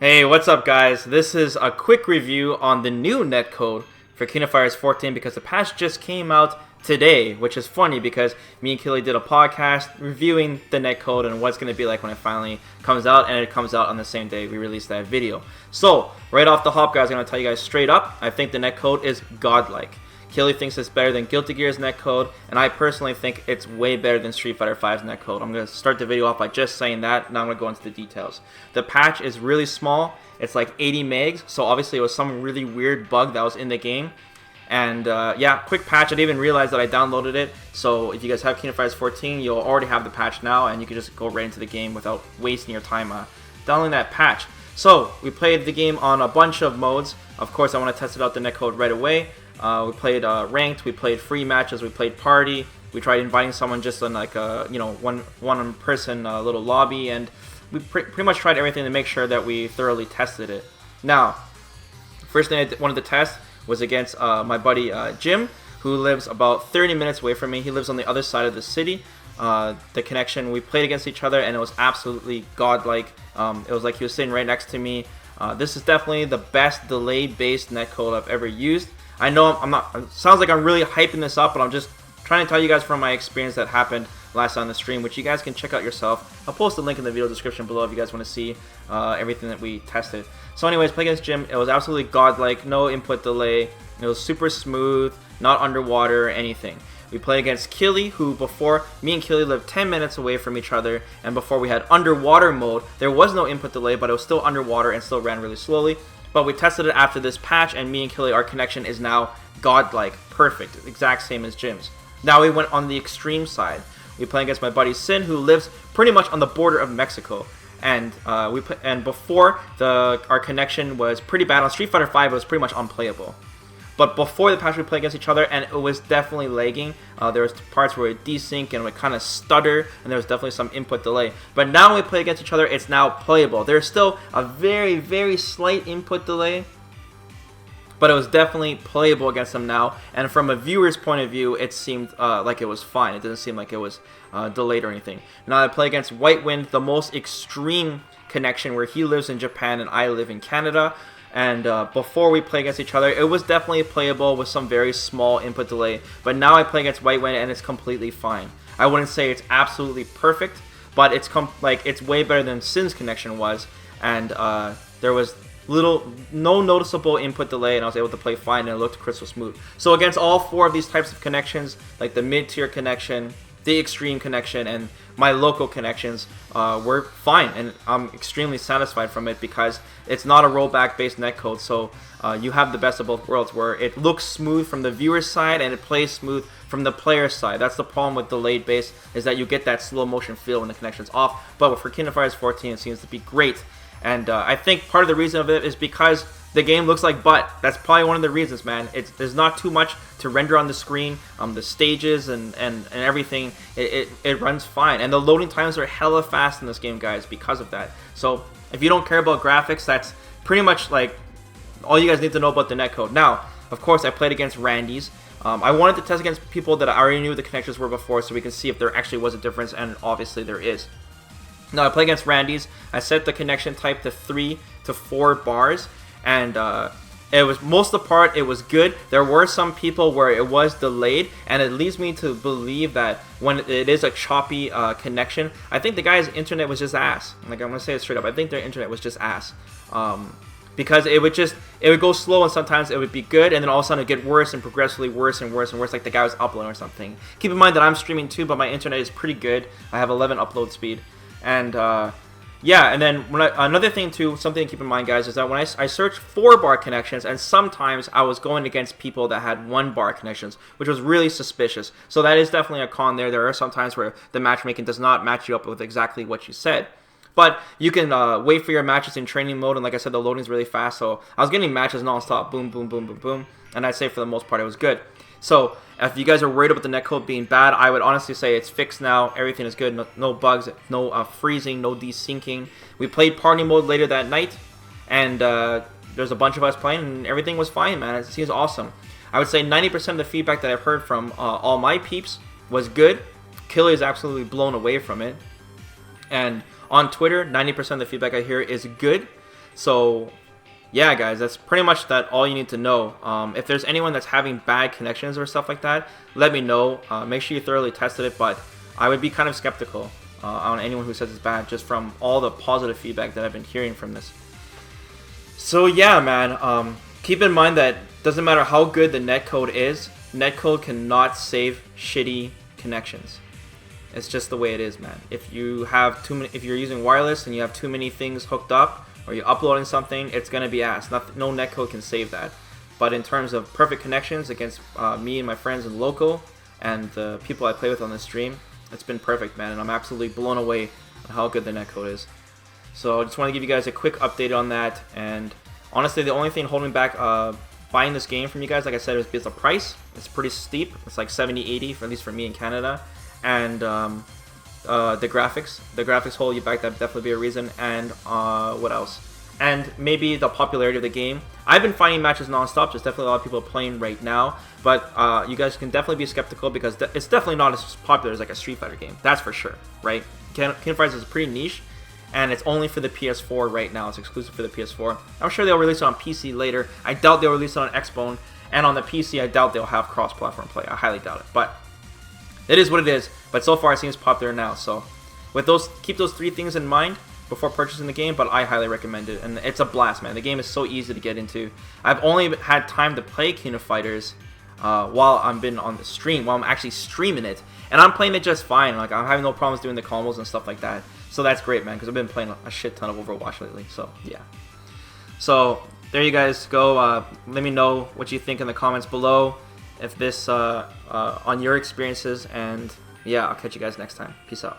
Hey, what's up guys? This is a quick review on the new netcode for Kingdom Fighters 14 because the patch just came out today, which is funny because me and Killy did a podcast reviewing the netcode and what it's going to be like when it finally comes out, and it comes out on the same day we released that video. So, right off the hop guys, I'm going to tell you guys straight up, I think the netcode is godlike. Killy thinks it's better than Guilty Gear's netcode, and I personally think it's way better than Street Fighter V's netcode. I'm going to start the video off by just saying that, now I'm going to go into the details. The patch is really small, it's like 80 megs, so obviously it was some really weird bug that was in the game. And yeah, quick patch, I didn't even realize that I downloaded it, so if you guys have Kingdom Fighters 14, you'll already have the patch now, and you can just go right into the game without wasting your time downloading that patch. So, we played the game on a bunch of modes. Of course, I want to test it out the netcode right away. We played ranked, we played free matches, we played party, we tried inviting someone just in like a, one person little lobby, and we pretty much tried everything to make sure that we thoroughly tested it. Now, first thing I wanted to test was against my buddy Jim, who lives about 30 minutes away from me. He lives on the other side of the city. The connection, we played against each other, and it was absolutely godlike. It was like he was sitting right next to me. This is definitely the best delay-based netcode I've ever used. I know I'm not, it sounds like I'm really hyping this up, but I'm just trying to tell you guys from my experience that happened last on the stream, which you guys can check out yourself. I'll post a link in the video description below if you guys want to see everything that we tested. So anyways, play against Jim, it was absolutely godlike, no input delay, it was super smooth, not underwater or anything. We played against Killy, who before, me and Killy lived 10 minutes away from each other, and before we had underwater mode, there was no input delay, but it was still underwater and still ran really slowly. But we tested it after this patch, and me and Killy, our connection is now godlike, perfect, exact same as Jim's. Now we went on the extreme side. We played against my buddy Sin, who lives pretty much on the border of Mexico. And before our connection was pretty bad on Street Fighter V, it was pretty much unplayable. But before the patch, we played against each other, and it was definitely lagging. There was parts where it desync and would kind of stutter, and there was definitely some input delay. But now when we play against each other, it's now playable. There's still a very, very slight input delay, but it was definitely playable against them now. And from a viewer's point of view, it seemed like it was fine. It didn't seem like it was delayed or anything. Now I play against White Wind, the most extreme connection, where he lives in Japan and I live in Canada. And before we play against each other, it was definitely playable with some very small input delay. But now I play against White Wind and it's completely fine. I wouldn't say it's absolutely perfect, but it's it's way better than Sin's connection was. And there was no noticeable input delay, and I was able to play fine, and it looked crystal smooth. So against all four of these types of connections, like the mid-tier connection, the extreme connection, and my local connections, were fine, and I'm extremely satisfied from it because it's not a rollback based netcode, so you have the best of both worlds, where it looks smooth from the viewer's side and it plays smooth from the player's side. That's the problem with delayed base, is that you get that slow motion feel when the connection's off. But for Kingdom Fighters 14, it seems to be great, and I think part of the reason of it is because the game looks like butt. That's probably one of the reasons, man. There's not too much to render on the screen. The stages and everything, it runs fine. And the loading times are hella fast in this game, guys, because of that. So if you don't care about graphics, that's pretty much like all you guys need to know about the netcode. Now, of course, I played against Randy's. I wanted to test against people that I already knew the connections were before, so we can see if there actually was a difference, and obviously there is. Now, I play against Randy's. I set the connection type to 3 to 4 bars. And it was, most of the part, it was good. There were some people where it was delayed, and it leads me to believe that when it is a choppy connection, I think the guy's internet was just ass. Like, I'm gonna say it straight up, I think their internet was just ass. Because it would go slow, and sometimes it would be good, and then all of a sudden it would get worse and progressively worse and worse and worse, like the guy was uploading or something. Keep in mind that I'm streaming too, but my internet is pretty good. I have 11 upload speed, and yeah, and then another thing too, something to keep in mind, guys, is that when I searched 4-bar connections, and sometimes I was going against people that had 1-bar connections, which was really suspicious. So that is definitely a con there. There are some times where the matchmaking does not match you up with exactly what you said. But you can wait for your matches in training mode, and like I said, the loading is really fast, so I was getting matches non-stop, boom, boom, boom, boom, boom, and I'd say for the most part it was good. So if you guys are worried about the netcode being bad, I would honestly say it's fixed now. Everything is good. No bugs, no freezing, no desyncing. We played party mode later that night, and there's a bunch of us playing, and everything was fine, man. It seems awesome. I would say 90% of the feedback that I've heard from all my peeps was good. Killer is absolutely blown away from it. And on Twitter, 90% of the feedback I hear is good. So yeah, guys, that's pretty much all you need to know. If there's anyone that's having bad connections or stuff like that, let me know. Make sure you thoroughly tested it, but I would be kind of skeptical on anyone who says it's bad, just from all the positive feedback that I've been hearing from this. So yeah, man, keep in mind that doesn't matter how good the netcode is, netcode cannot save shitty connections. It's just the way it is, man. If you have if you're using wireless and you have too many things hooked up, or you're uploading something, it's gonna be ass. No netcode can save that. But in terms of perfect connections against me and my friends in local and the people I play with on the stream, it's been perfect, man. And I'm absolutely blown away on how good the netcode is. So I just want to give you guys a quick update on that. And honestly, the only thing holding me back buying this game from you guys, like I said, is the price. It's pretty steep. It's like 70, 80, at least for me in Canada. And the graphics hold you back. That'd definitely be a reason. And what else? And maybe the popularity of the game. I've been finding matches non-stop. There's definitely a lot of people playing right now, but you guys can definitely be skeptical because it's definitely not as popular as like a Street Fighter game. That's for sure, right? King of Fighters is pretty niche, and it's only for the PS4 right now. It's exclusive for the PS4. I'm sure they'll release it on PC later. I doubt they'll release it on Xbone, and on the PC, I doubt they'll have cross-platform play. I highly doubt it, but it is what it is. But so far, it seems popular now. So, with keep those 3 things in mind before purchasing the game, but I highly recommend it, and it's a blast, man. The game is so easy to get into. I've only had time to play King of Fighters while I've been on the stream, while I'm actually streaming it, and I'm playing it just fine. Like, I'm having no problems doing the combos and stuff like that, so that's great, man, because I've been playing a shit ton of Overwatch lately, so yeah. So there you guys go. Let me know what you think in the comments below, if this on your experiences, and yeah, I'll catch you guys next time. Peace out.